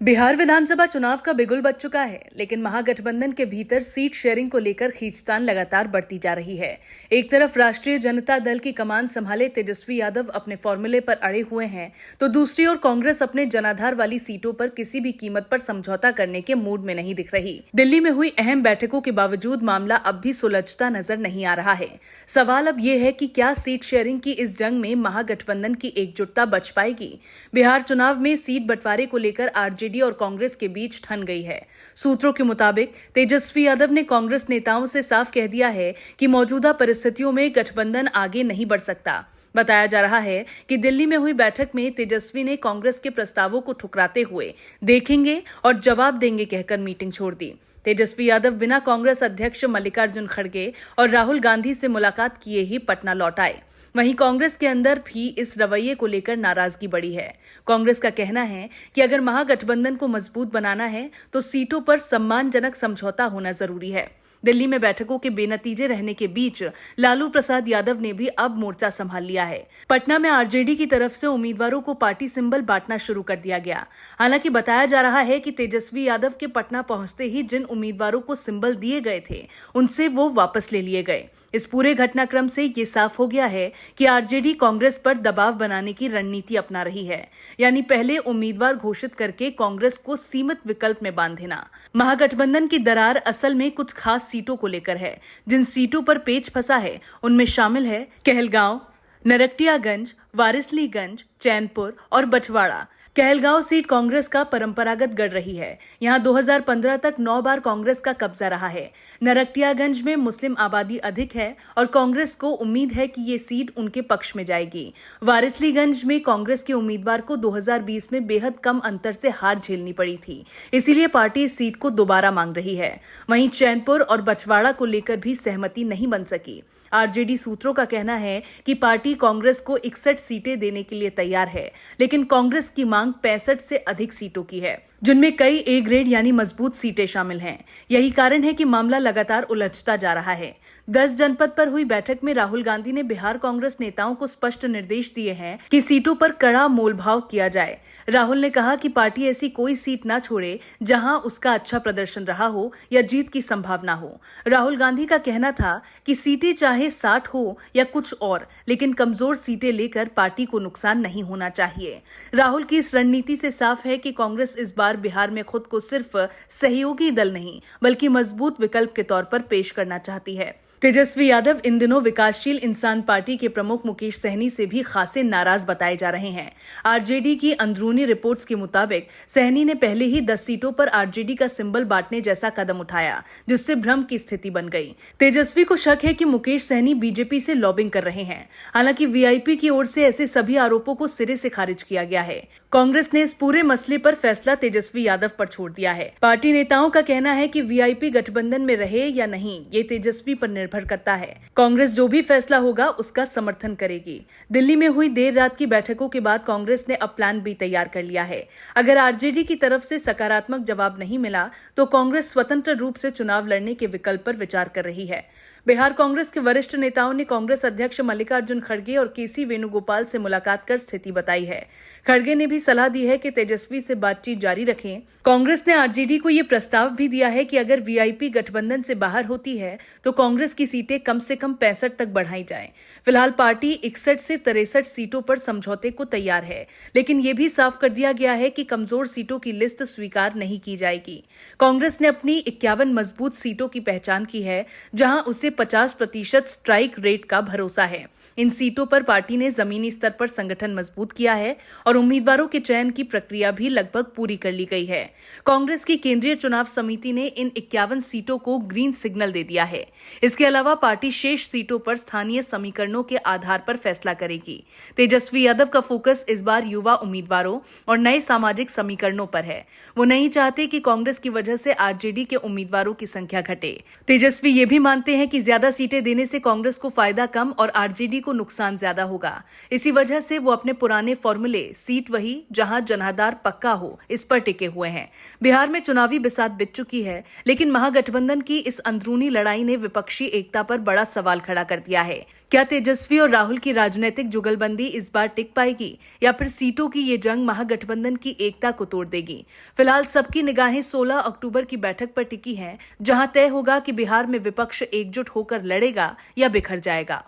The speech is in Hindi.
बिहार विधानसभा चुनाव का बिगुल बज चुका है, लेकिन महागठबंधन के भीतर सीट शेयरिंग को लेकर खींचतान लगातार बढ़ती जा रही है। एक तरफ राष्ट्रीय जनता दल की कमान संभाले तेजस्वी यादव अपने फॉर्मूले पर अड़े हुए हैं, तो दूसरी ओर कांग्रेस अपने जनाधार वाली सीटों पर किसी भी कीमत पर समझौता करने के मूड में नहीं दिख रही। दिल्ली में हुई अहम बैठकों के बावजूद मामला अब भी सुलझता नजर नहीं आ रहा है। सवाल अब ये है कि क्या सीट शेयरिंग की इस जंग में महागठबंधन की एकजुटता बच पाएगी। बिहार चुनाव में सीट बंटवारे को लेकर आरजेडी और कांग्रेस के बीच ठन गई है। सूत्रों के मुताबिक तेजस्वी यादव ने कांग्रेस नेताओं से साफ कह दिया है कि मौजूदा परिस्थितियों में गठबंधन आगे नहीं बढ़ सकता। बताया जा रहा है कि दिल्ली में हुई बैठक में तेजस्वी ने कांग्रेस के प्रस्तावों को ठुकराते हुए देखेंगे और जवाब देंगे कहकर मीटिंग छोड़ दी। तेजस्वी यादव बिना कांग्रेस अध्यक्ष मल्लिकार्जुन खड़गे और राहुल गांधी से मुलाकात किए ही पटना लौट आए। वहीं कांग्रेस के अंदर भी इस रवैये को लेकर नाराजगी बढ़ी है। कांग्रेस का कहना है कि अगर महागठबंधन को मजबूत बनाना है तो सीटों पर सम्मानजनक समझौता होना जरूरी है। दिल्ली में बैठकों के बेनतीजे रहने के बीच लालू प्रसाद यादव ने भी अब मोर्चा संभाल लिया है। पटना में आरजेडी की तरफ से उम्मीदवारों को पार्टी सिंबल बांटना शुरू कर दिया गया। हालांकि बताया जा रहा है कि तेजस्वी यादव के पटना पहुंचते ही जिन उम्मीदवारों को सिंबल दिए गए थे उनसे वो वापस ले लिए गए। इस पूरे घटनाक्रम से ये साफ हो गया है कि आरजेडी कांग्रेस पर दबाव बनाने की रणनीति अपना रही है, यानी पहले उम्मीदवार घोषित करके कांग्रेस को सीमित विकल्प में बांध देना। महागठबंधन की दरार असल में कुछ खास सीटों को लेकर है। जिन सीटों पर पेच फंसा है उनमें शामिल है कहलगांव, नरकटियागंज, वारिसलीगंज, चैनपुर और बछवाड़ा। कहलगांव सीट कांग्रेस का परंपरागत गढ़ रही है। यहां 2015 तक 9 बार कांग्रेस का कब्जा रहा है। नरकटियागंज में मुस्लिम आबादी अधिक है और कांग्रेस को उम्मीद है कि ये सीट उनके पक्ष में जाएगी। वारिसलीगंज में कांग्रेस के उम्मीदवार को 2020 में बेहद कम अंतर से हार झेलनी पड़ी थी, इसीलिए पार्टी इस सीट को दोबारा मांग रही है। वहीं चैनपुर और बछवाड़ा को लेकर भी सहमति नहीं बन सकी। आरजेडी सूत्रों का कहना है कि पार्टी कांग्रेस को 61 सीटें देने के लिए तैयार है, लेकिन कांग्रेस की मांग 65 से अधिक सीटों की है, जिनमें कई ए ग्रेड यानी मजबूत सीटें शामिल हैं। यही कारण है कि मामला लगातार उलझता जा रहा है। 10 जनपद पर हुई बैठक में राहुल गांधी ने बिहार कांग्रेस नेताओं को स्पष्ट निर्देश दिए हैं कि सीटों पर कड़ा मोलभाव किया जाए। राहुल ने कहा कि पार्टी ऐसी कोई सीट न छोड़े जहां उसका अच्छा प्रदर्शन रहा हो या जीत की संभावना हो। राहुल गांधी का कहना था कि सीटें चाहे 60 हो या कुछ और, लेकिन कमजोर सीटें लेकर पार्टी को नुकसान नहीं होना चाहिए। राहुल की इस रणनीति से साफ है कि कांग्रेस इस बार बिहार में खुद को सिर्फ सहयोगी दल नहीं बल्कि मजबूत विकल्प के तौर पर पेश करना चाहती है। तेजस्वी यादव इन दिनों विकासशील इंसान पार्टी के प्रमुख मुकेश सहनी से भी खासे नाराज बताए जा रहे हैं। आरजेडी की अंदरूनी रिपोर्ट्स के मुताबिक सहनी ने पहले ही 10 सीटों पर आरजेडी का सिंबल बांटने जैसा कदम उठाया, जिससे भ्रम की स्थिति बन गई। तेजस्वी को शक है कि मुकेश सहनी बीजेपी से लॉबिंग कर रहे हैं। हालांकि वीआईपी की ओर से ऐसे सभी आरोपों को सिरे से खारिज किया गया है। कांग्रेस ने इस पूरे मसले पर फैसला तेजस्वी यादव पर छोड़ दिया है। पार्टी नेताओं का कहना है कि वीआईपी गठबंधन में रहे या नहीं, ये तेजस्वी पर निर्भर करता है। कांग्रेस जो भी फैसला होगा उसका समर्थन करेगी। दिल्ली में हुई देर रात की बैठकों के बाद कांग्रेस ने अब प्लान बी तैयार कर लिया है। अगर आरजेडी की तरफ से सकारात्मक जवाब नहीं मिला तो कांग्रेस स्वतंत्र रूप से चुनाव लड़ने के विकल्प पर विचार कर रही है। बिहार कांग्रेस के वरिष्ठ नेताओं ने कांग्रेस अध्यक्ष मल्लिकार्जुन खड़गे और केसी वेणुगोपाल से मुलाकात कर स्थिति बताई है। खड़गे ने भी सलाह दी है कि तेजस्वी से बातचीत जारी रखें। कांग्रेस ने आरजेडी को यह प्रस्ताव भी दिया है कि अगर वीआईपी गठबंधन से बाहर होती है तो कांग्रेस की सीटें कम से कम 65 तक बढ़ाई जाए। फिलहाल पार्टी 61 से 63 सीटों पर समझौते को तैयार है, लेकिन यह भी साफ कर दिया गया है कि कमजोर सीटों की लिस्ट स्वीकार नहीं की जाएगी। कांग्रेस ने अपनी 51 मजबूत सीटों की पहचान की है, जहां उसे 50% स्ट्राइक रेट का भरोसा है। इन सीटों पर पार्टी ने जमीनी स्तर पर संगठन मजबूत किया है और उम्मीदवारों के चयन की प्रक्रिया भी लगभग पूरी कर ली गई है। कांग्रेस की केंद्रीय चुनाव समिति ने इन 51 सीटों को ग्रीन सिग्नल दे दिया है। इसके अलावा पार्टी शेष सीटों पर स्थानीय समीकरणों के आधार पर फैसला करेगी। तेजस्वी यादव का फोकस इस बार युवा उम्मीदवारों और नए सामाजिक समीकरणों पर है। वो नहीं चाहते कि कांग्रेस की वजह से आरजेडी के उम्मीदवारों की संख्या घटे। तेजस्वी ये भी मानते हैं कि कि ज्यादा सीटें देने से कांग्रेस को फायदा कम और आरजेडी को नुकसान ज्यादा होगा। इसी वजह से वो अपने पुराने फॉर्मूले सीट वही जहां जनाधार पक्का हो इस पर टिके हुए हैं। बिहार में चुनावी बिसात बिछ चुकी है, लेकिन महागठबंधन की इस अंदरूनी लड़ाई ने विपक्षी एकता पर बड़ा सवाल खड़ा कर दिया है। क्या तेजस्वी और राहुल की राजनीतिक जुगलबंदी इस बार टिक पाएगी या फिर सीटों की ये जंग महागठबंधन की एकता को तोड़ देगी? फिलहाल सबकी निगाहें 16 अक्टूबर की बैठक पर टिकी हैं, जहां तय होगा कि बिहार में विपक्ष एकजुट होकर लड़ेगा या बिखर जाएगा।